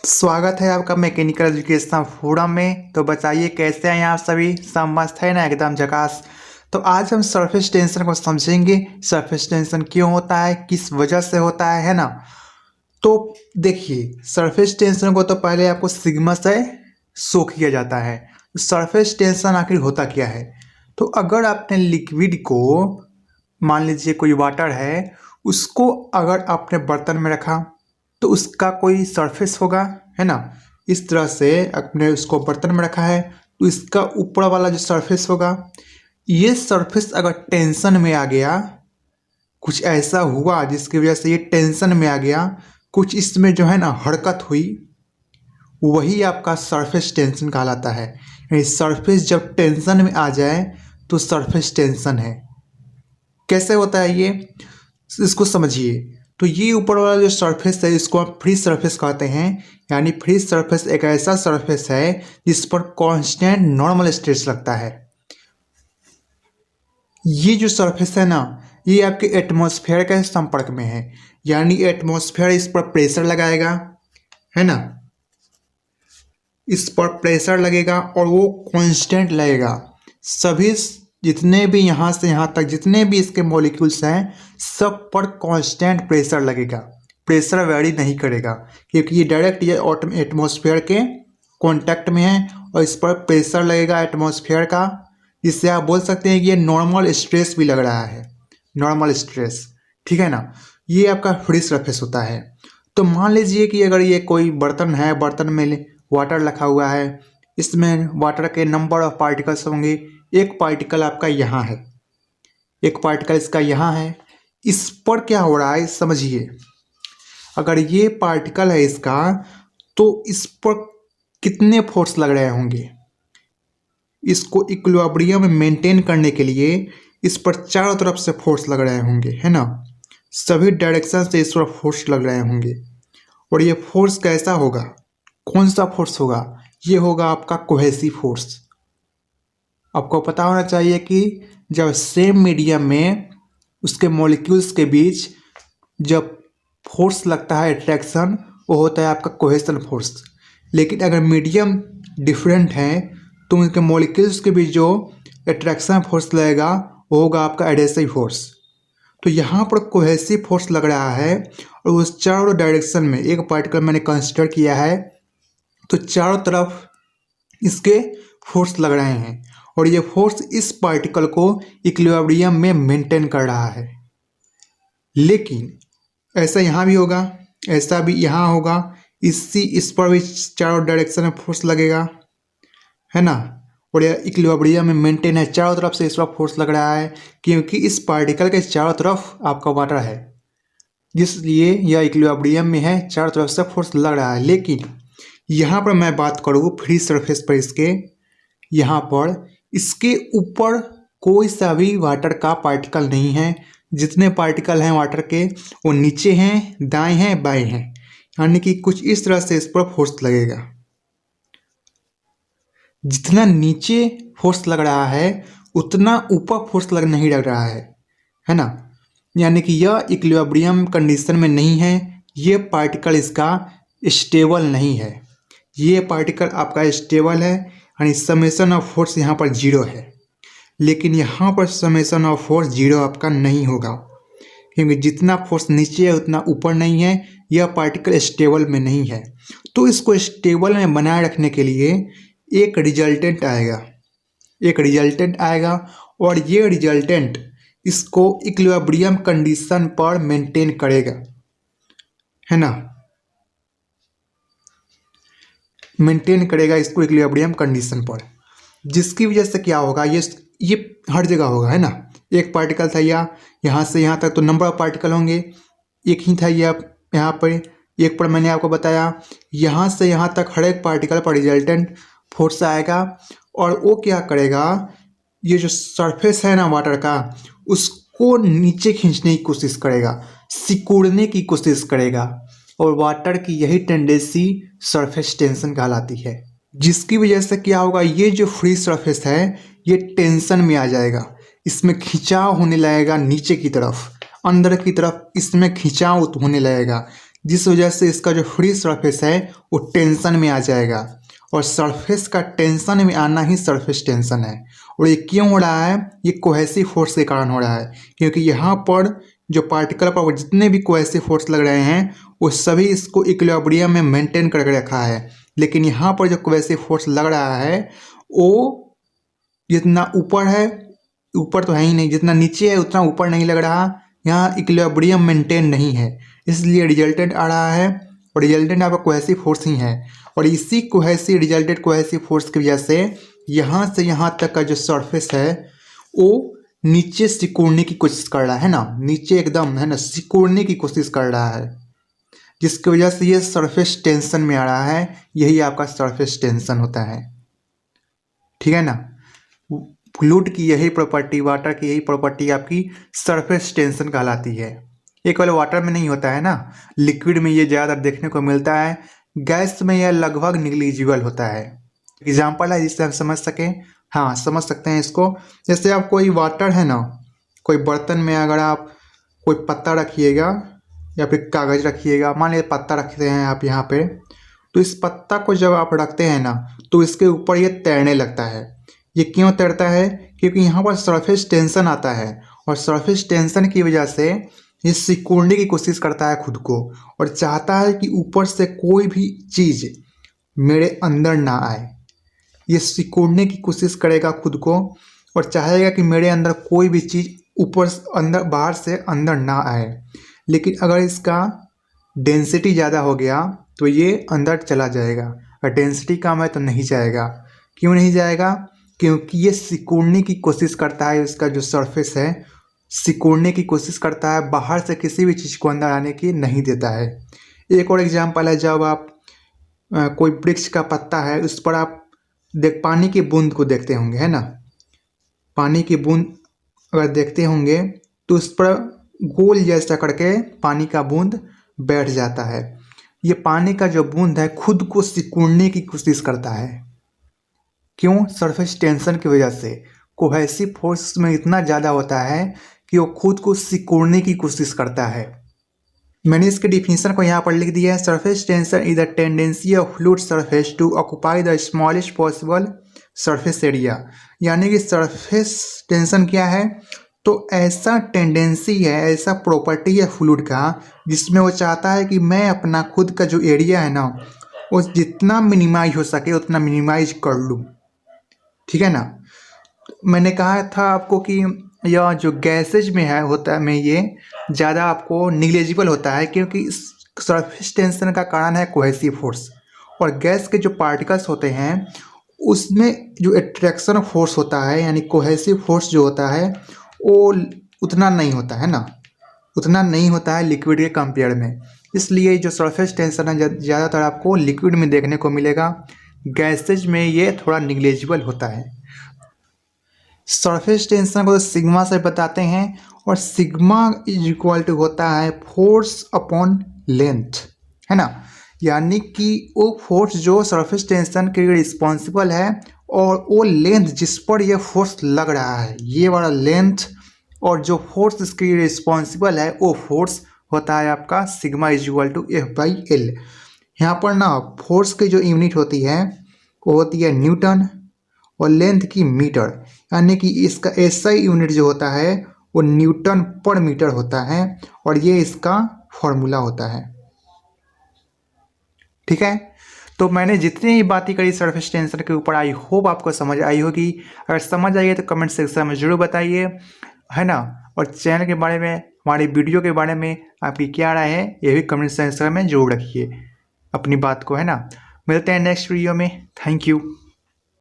स्वागत है आपका मैकेनिकल एजुकेशन फोरम में। तो बताइए कैसे हैं आप सभी? सब मस्त है ना, एकदम झकास। तो आज हम सरफेस टेंशन को समझेंगे। सरफेस टेंशन क्यों होता है, किस वजह से होता है ना। तो देखिए, सरफेस टेंशन को तो पहले आपको सिग्मा से शो किया जाता है। तो सरफेस टेंशन आखिर होता क्या है? तो अगर आपने लिक्विड को, मान लीजिए कोई वाटर है, उसको अगर आपने बर्तन में रखा तो उसका कोई सरफेस होगा, है ना। इस तरह से आपने उसको बर्तन में रखा है तो इसका ऊपर वाला जो सरफेस होगा, ये सरफेस अगर टेंशन में आ गया, कुछ ऐसा हुआ जिसकी वजह से ये टेंशन में आ गया, कुछ इसमें जो है ना हरकत हुई, वही आपका सरफेस टेंशन कहलाता है। यानी सरफेस जब टेंशन में आ जाए तो सरफेस टेंशन है। कैसे होता है ये, इसको समझिए। तो ये ऊपर वाला जो सरफेस है इसको हम फ्री सरफेस कहते हैं। यानी फ्री सरफेस एक ऐसा सरफेस है जिस पर कांस्टेंट नॉर्मल स्ट्रेस लगता है। ये जो सरफेस है ना, ये आपके एटमॉस्फेयर के संपर्क में है। यानी एटमॉस्फेयर इस पर प्रेशर लगाएगा, है ना, इस पर प्रेशर लगेगा और वो कांस्टेंट लगेगा। सभी जितने भी यहाँ से यहाँ तक जितने भी इसके मॉलिक्यूल्स हैं, सब पर कांस्टेंट प्रेशर लगेगा। प्रेशर वेरी नहीं करेगा क्योंकि ये डायरेक्ट ये एटमॉस्फेयर के कांटेक्ट में है और इस पर प्रेशर लगेगा एटमॉस्फेयर का, जिससे आप बोल सकते हैं कि ये नॉर्मल स्ट्रेस भी लग रहा है, नॉर्मल स्ट्रेस। ठीक है ना। ये आपका फ्री सरफेस होता है। तो मान लीजिए कि अगर ये कोई बर्तन है, बर्तन में वाटर रखा हुआ है, इसमें वाटर के नंबर ऑफ पार्टिकल्स होंगे। एक पार्टिकल आपका यहाँ है, एक पार्टिकल इसका यहाँ है। इस पर क्या हो रहा है समझिए। अगर ये पार्टिकल है इसका, तो इस पर कितने फोर्स लग रहे होंगे? इसको इक्विलिब्रियम में मेंटेन करने के लिए इस पर चारों तरफ से फोर्स लग रहे होंगे, है ना। सभी डायरेक्शन से इस पर फोर्स लग रहे होंगे। और ये फोर्स कैसा होगा, कौन सा फोर्स होगा? ये होगा आपका कोहेसिव फोर्स। आपको पता होना चाहिए कि जब सेम मीडियम में उसके मॉलिक्यूल्स के बीच जब फोर्स लगता है अट्रैक्शन, वो होता है आपका कोहेशन फोर्स। लेकिन अगर मीडियम डिफरेंट है तो उनके मॉलिक्यूल्स के बीच जो अट्रैक्शन फोर्स लगेगा वो होगा आपका एडहेसिव फोर्स। तो यहाँ पर कोहेसिव फोर्स लग रहा है और उस चारों डायरेक्शन में एक पार्टिकल मैंने कंसिडर किया है, तो चारों तरफ इसके फोर्स लग रहे हैं और ये फोर्स इस पार्टिकल को इक्विलिब्रियम में मेंटेन कर रहा है। लेकिन ऐसा यहाँ भी होगा, ऐसा भी यहाँ होगा, इस पर भी चारों डायरेक्शन में फोर्स लगेगा, है ना। और यह इक्विलिब्रियम में मेंटेन है, चारों तरफ से इस पर फोर्स लग रहा है क्योंकि इस पार्टिकल के चारों तरफ आपका वाटर है, इसलिए यह इक्विलिब्रियम में है, चारों तरफ से फोर्स लग रहा है। लेकिन यहाँ पर मैं बात करूँ फ्री सरफेस पर, इसके यहाँ पर इसके ऊपर कोई सा भी वाटर का पार्टिकल नहीं है। जितने पार्टिकल हैं वाटर के वो नीचे हैं, दाएं हैं, बाएं हैं। यानी कि कुछ इस तरह से इस पर फोर्स लगेगा। जितना नीचे फोर्स लग रहा है उतना ऊपर फोर्स लग नहीं लग रहा है ना। यानी कि यह इक्विलिब्रियम कंडीशन में नहीं है, ये पार्टिकल इसका स्टेबल नहीं है। ये पार्टिकल आपका स्टेबल है, यानी समेशन ऑफ फोर्स यहाँ पर जीरो है। लेकिन यहाँ पर समेशन ऑफ फोर्स जीरो आपका नहीं होगा क्योंकि जितना फोर्स नीचे है उतना ऊपर नहीं है। यह पार्टिकल स्टेबल में नहीं है। तो इसको स्टेबल में बनाए रखने के लिए एक रिजल्टेंट आएगा, एक रिजल्टेंट आएगा और ये रिजल्टेंट इसको इक्विलिब्रियम कंडीशन पर मेंटेन करेगा, है ना, मेंटेन करेगा इसको इक्विलिब्रियम कंडीशन पर। जिसकी वजह से क्या होगा, ये हर जगह होगा, है ना। एक पार्टिकल था यहाँ से यहाँ तक, तो नंबर ऑफ पार्टिकल होंगे एक ही था। ये यहाँ पर एक पर मैंने आपको बताया, यहाँ से यहाँ तक हर एक पार्टिकल पर रिजल्टेंट फोर्स आएगा और वो क्या करेगा, ये जो सरफेस है ना वाटर का, उसको नीचे खींचने की कोशिश करेगा, सिकुड़ने की कोशिश करेगा। और वाटर की यही टेंडेंसी सरफेस टेंशन कहलाती है। जिसकी वजह से क्या होगा, ये जो फ्री सरफेस है ये टेंशन में आ जाएगा, इसमें खिंचाव होने लगेगा नीचे की तरफ, अंदर की तरफ इसमें खिंचाव होने लगेगा। जिस वजह से इसका जो फ्री सरफेस है वो टेंशन में आ जाएगा, और सरफेस का टेंशन में आना ही सरफेस टेंशन है। और ये क्यों हो रहा है? ये कोहेसिव फोर्स के कारण हो रहा है, क्योंकि यहाँ पर जो पार्टिकल पर जितने भी कोहेसिव फोर्स लग रहे हैं वो सभी इसको इक्विलिब्रियम में मेंटेन करके रखा है। लेकिन यहाँ पर जो कोहेसिव फोर्स लग रहा है वो जितना ऊपर है, ऊपर तो है ही नहीं, जितना नीचे है उतना ऊपर नहीं लग रहा। यहाँ इक्विलिब्रियम मेंटेन नहीं है, इसलिए रिजल्टेंट आ रहा है, और रिजल्टेंट आपका कोहेसिव फोर्स ही है। और इसी कोहेसिव रिजल्टेंट कोहेसिव फोर्स की वजह से यहाँ तक का जो सरफेस है वो नीचे सिकुड़ने की कोशिश कर रहा है ना, नीचे एकदम है ना सिकुड़ने की कोशिश कर रहा है, जिसकी वजह से ये सरफेस टेंशन में आ रहा है। यही आपका सरफेस टेंशन होता है, ठीक है ना। फ्लूइड की यही प्रॉपर्टी, वाटर की यही प्रॉपर्टी आपकी सरफेस टेंशन कहलाती है। ये केवल वाटर में नहीं होता है ना, लिक्विड में ये ज़्यादातर देखने को मिलता है, गैस में यह लगभग निग्लिजिबल होता है। एग्जाम्पल है जिससे आप समझ सकें, हाँ समझ सकते हैं इसको। जैसे आप कोई वाटर है ना, कोई बर्तन में अगर आप कोई पत्ता रखिएगा या फिर कागज़ रखिएगा, मान लीजिए पत्ता रखते हैं आप यहाँ पे, तो इस पत्ता को जब आप रखते हैं ना तो इसके ऊपर ये तैरने लगता है। ये क्यों तैरता है? क्योंकि यहाँ पर सरफेस टेंशन आता है, और सरफेस टेंशन की वजह से ये सिकुड़ने की कोशिश करता है खुद को, और चाहता है कि ऊपर से कोई भी चीज़ मेरे अंदर ना आए। ये सिकुड़ने की कोशिश करेगा खुद को, और चाहेगा कि मेरे अंदर कोई भी चीज़ ऊपर अंदर बाहर से अंदर ना आए। लेकिन अगर इसका डेंसिटी ज़्यादा हो गया तो ये अंदर चला जाएगा, और डेंसिटी कम है तो नहीं जाएगा। क्यों नहीं जाएगा? क्योंकि ये सिकुड़ने की कोशिश करता है, इसका जो सरफेस है सिकुड़ने की कोशिश करता है, बाहर से किसी भी चीज़ को अंदर आने की नहीं देता है। एक और एग्जांपल है, जब आप कोई वृक्ष का पत्ता है उस पर आप पानी की बूंद को देखते होंगे, है ना। पानी की बूंद अगर देखते होंगे तो उस पर गोल जैसा करके पानी का बूंद बैठ जाता है। ये पानी का जो बूंद है खुद को सिकुड़ने की कोशिश करता है। क्यों? सरफेस टेंशन की वजह से। कोहेसिव फोर्स में इतना ज़्यादा होता है कि वो खुद को सिकुड़ने की कोशिश करता है। मैंने इसके डिफिनीशन को यहाँ पर लिख दिया है। Surface tension is the tendency of fluid surface to occupy the smallest possible surface area. यानी कि सरफेस टेंशन क्या है? तो ऐसा टेंडेंसी है, ऐसा प्रॉपर्टी है फ्लूइड का जिसमें वो चाहता है कि मैं अपना खुद का जो एरिया है ना वो जितना मिनिमाइज हो सके उतना मिनिमाइज कर लूँ, ठीक है ना। मैंने कहा था आपको कि यह जो गैसेज में है होता है में ये ज़्यादा आपको निग्लेजिबल होता है, क्योंकि सरफेस टेंशन का कारण है कोहेसिव फोर्स, और गैस के जो पार्टिकल्स होते हैं उसमें जो अट्रैक्शन फोर्स होता है यानी कोहेसिव फोर्स जो होता है वो उतना नहीं होता है ना, उतना नहीं होता है लिक्विड के कंपेयर में। इसलिए जो सरफेस टेंशन है ज़्यादातर आपको लिक्विड में देखने को मिलेगा, गैसेज में ये थोड़ा निग्लेजिबल होता है। सरफेस टेंशन को सिग्मा से बताते हैं, और सिग्मा इज इक्वल टू होता है फोर्स अपॉन लेंथ, है ना। यानी कि वो फोर्स जो सरफेस टेंशन के लिए रिस्पॉन्सिबल है और वो लेंथ जिस पर यह फोर्स लग रहा है, ये वाला लेंथ, और जो फोर्स इसके लिए रिस्पॉन्सिबल है वो फोर्स होता है आपका sigma is equal to F/L। यहाँ पर ना फोर्स की जो यूनिट होती है वो होती है न्यूटन, और लेंथ की मीटर, यानी कि इसका SI यूनिट जो होता है वो न्यूटन पर मीटर होता है, और ये इसका फॉर्मूला होता है, ठीक है। तो मैंने जितनी ही बातें करी सरफेस टेंशन के ऊपर, आई होप आपको समझ आई होगी। अगर समझ आई है तो कमेंट सेक्शन में ज़रूर बताइए, है ना। और चैनल के बारे में, हमारी वीडियो के बारे में आपकी क्या राय है ये भी कमेंट सेक्शन में जरूर रखिए अपनी बात को, है ना। मिलते हैं नेक्स्ट वीडियो में। Thank you.